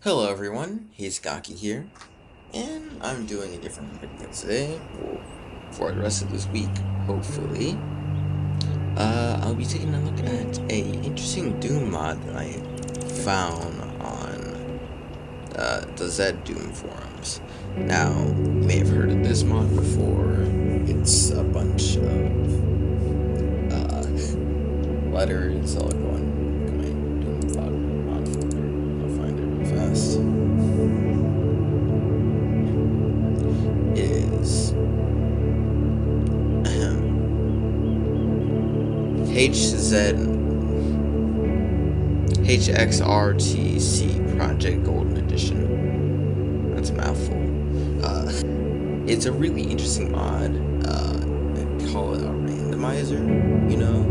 Hello everyone, HaZe here, and I'm doing a different video today, or for the rest of this week, hopefully. I'll be taking a look at a interesting Doom mod that I found on the Zed Doom forums. Now, you may have heard of this mod before. It's a bunch of letters. I'll go on my Doom mod folder. I'll find it real fast. Is HZ HXRTC Project Golden Edition. That's a mouthful. It's a really interesting mod. I call it a randomizer, you know?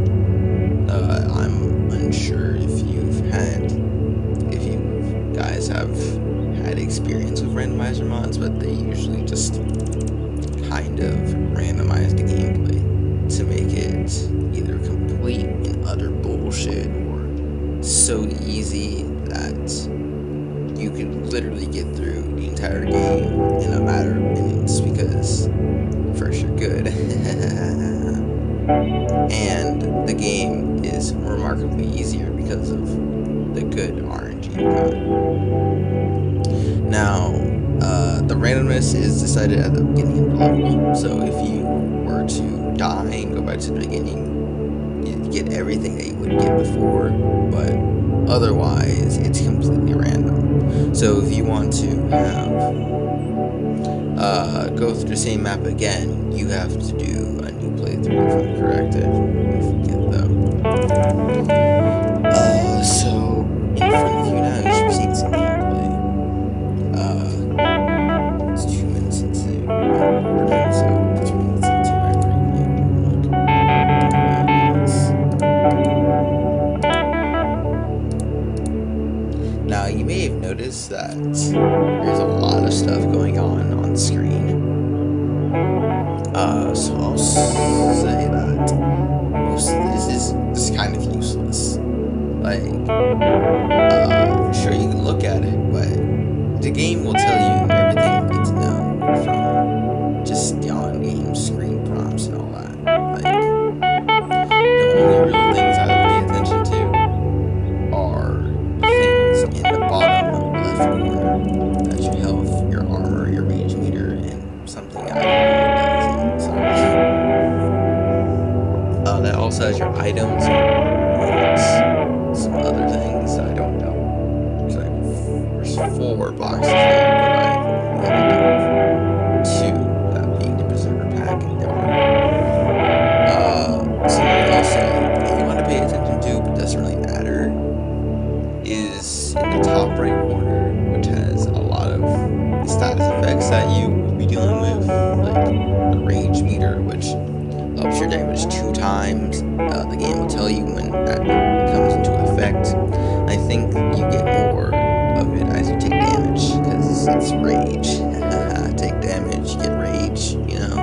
I'm unsure if you guys have had experience with randomizer mods, but they usually just kind of randomize the gameplay to make it either complete and utter bullshit or so easy that you could literally get through the entire game in a matter of minutes because first you're good and the game is remarkably easier because of the good RNG mod. Now, the randomness is decided at the beginning of the level, so if you were to die and go back to the beginning, you'd get everything that you would get before, but otherwise, it's completely random. So if you want to go through the same map again, you have to do a new playthrough, if I'm correct. I forget though. So in front of you now, you should be seeing some gameplay. It's 2 minutes into my recording, so 2 minutes into my review. Now, you may have noticed that there's a lot of stuff going on the screen. So I'll say that most of this is kind of useless. Like, sure you can look at it, but the game will tell you everything you need to know from just the on-game screen prompts and all that. Like, the only real things I would pay attention to are things in the bottom left corner. That's your health, your armor, your rage meter, and something I don't know what that is. That also has your items and some other things I don't know. It's like there's 4 boxes there, but I only have 2, that being the Berserker pack and Dora. Something else that you want to pay attention to, but doesn't really matter, is in the top right corner, which has a lot of status effects that you will be dealing with, like the rage meter, which ups your damage 2 times. The game will tell you when that comes into effect. I think you get more of it as you take damage, because it's rage. Take damage, you get rage, you know?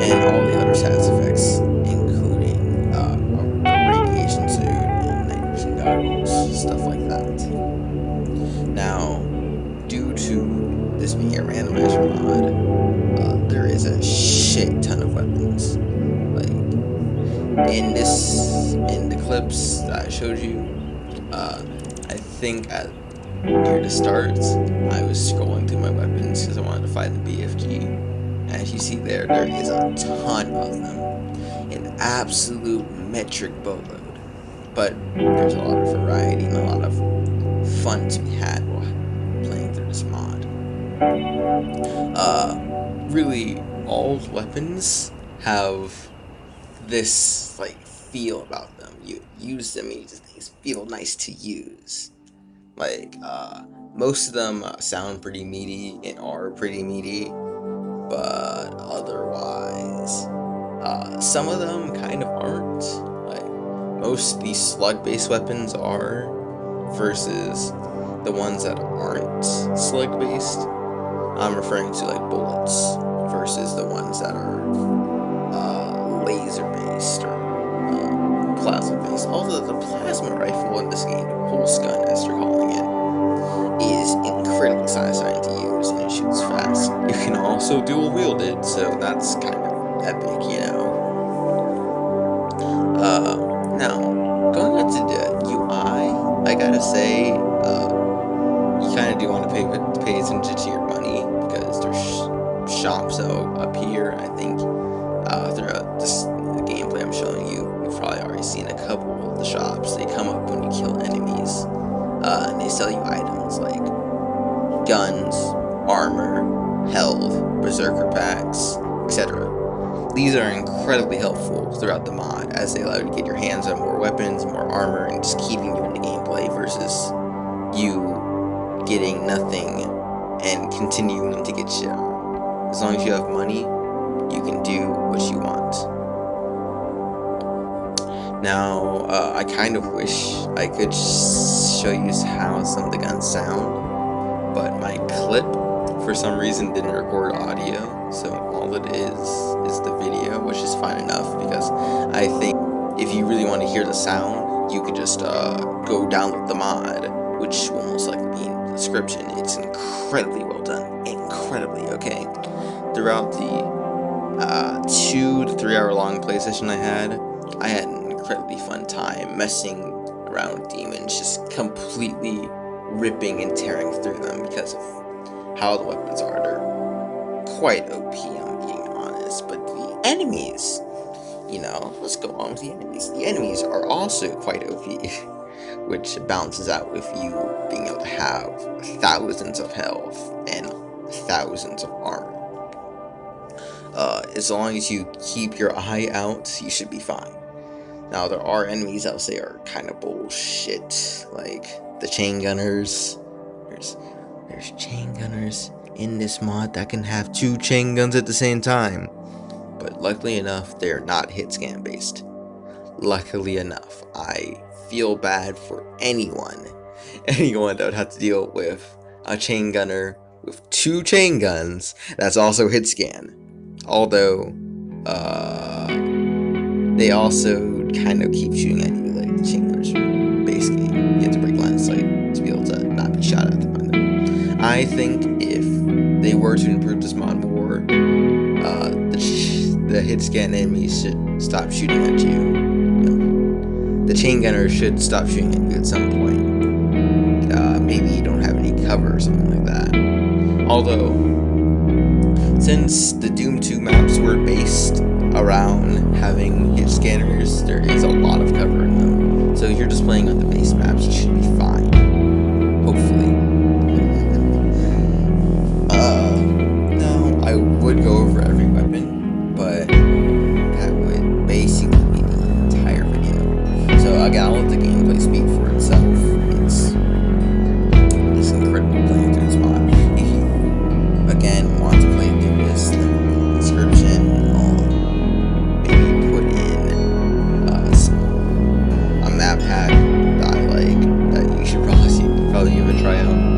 And all the other status effects, including a radiation suit and night vision goggles, stuff like that. Now, due to this being a randomizer mod, there is a shit ton of weapons. Like in the clips that I showed you, I think near the start, I was scrolling through my weapons because I wanted to find the BFG. As you see there is a ton of them, an absolute metric boatload. But there's a lot of variety and a lot of fun to be had while playing through this mod. Really, all weapons have this like feel about them. You use them and they feel nice to use. Like most of them sound pretty meaty and are pretty meaty, but otherwise, some of them kind of aren't. Like most of these slug-based weapons are, versus the ones that aren't slug-based. I'm referring to like bullets versus the ones that are laser-based or plasma-based. Although the plasma rifle in this game, pulse gun as also dual wielded, so that's kind of epic, you know. Now going on to the UI, I gotta say, you kind of do want to pay attention to your money because there's shops up here. I think throughout this gameplay I'm showing you, you've probably already seen a couple of the shops. They come up when you kill enemies, and they sell you items like guns, armor, health, berserker packs, etc. These are incredibly helpful throughout the mod, as they allow you to get your hands on more weapons, more armor, and just keeping you in the gameplay versus you getting nothing and continuing to get shit on. As long as you have money, you can do what you want. Now, I kind of wish I could show you how some of the guns sound, but my clip for some reason didn't record audio, so all it is the video, which is fine enough, because I think if you really want to hear the sound, you could just go download the mod, which will most likely be in the description. It's incredibly well done, incredibly okay. Throughout the 2 to 3 hour long play session I had an incredibly fun time messing around with demons, just completely ripping and tearing through them because of how the weapons are. They're quite OP, I'm being honest, but the enemies, you know, let's go on with the enemies. The enemies are also quite OP, which balances out with you being able to have thousands of health and thousands of armor. As long as you keep your eye out, you should be fine. Now, there are enemies I would say are kind of bullshit, like the chain gunners. There's chain gunners in this mod that can have 2 chain guns at the same time, but luckily enough, they're not hit scan based. Luckily enough, I feel bad for anyone that would have to deal with a chain gunner with 2 chain guns that's also hit scan. Although, they also kind of keep shooting at you like the chain gunners from base game. You have to break line of sight to be able to not be shot at them. I think if they were to improve this mod more, the hit scan enemies should stop shooting at you. No. The chain gunner should stop shooting at you at some point. Maybe you don't have any cover or something like that. Although, since the Doom 2 maps were based around having hit scanners, there is a lot of cover in them. So if you're just playing on the base maps, you should be fine. Hopefully. Now, I would go over every weapon, but that would basically be the entire video. So again, I'll let the gameplay speak for itself. It's incredible playing through this mod. If you, again, want to play through this, link in the description. I'll maybe put in a map pack that I like, that you should probably give a try out.